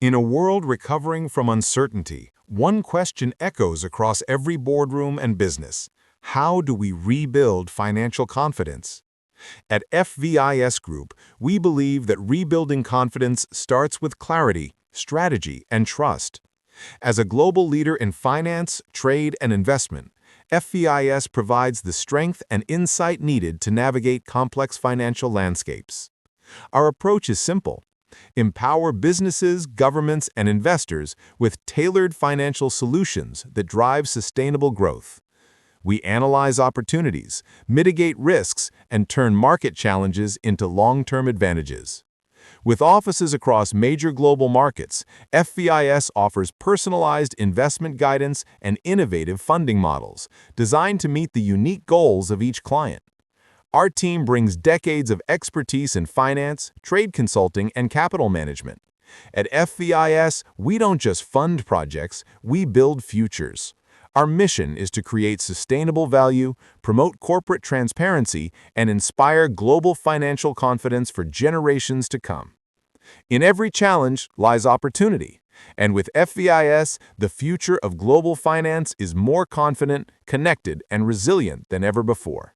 In a world recovering from uncertainty, one question echoes across every boardroom and business. How do we rebuild financial confidence? At FVIS Group, we believe that rebuilding confidence starts with clarity, strategy, and trust. As a global leader in finance, trade, and investment, FVIS provides the strength and insight needed to navigate complex financial landscapes. Our approach is simple. Empower businesses, governments, and investors with tailored financial solutions that drive sustainable growth. We analyze opportunities, mitigate risks, and turn market challenges into long-term advantages. With offices across major global markets, FVIS offers personalized investment guidance and innovative funding models designed to meet the unique goals of each client. Our team brings decades of expertise in finance, trade consulting, and capital management. At FVIS, we don't just fund projects, we build futures. Our mission is to create sustainable value, promote corporate transparency, and inspire global financial confidence for generations to come. In every challenge lies opportunity, and with FVIS, the future of global finance is more confident, connected, and resilient than ever before.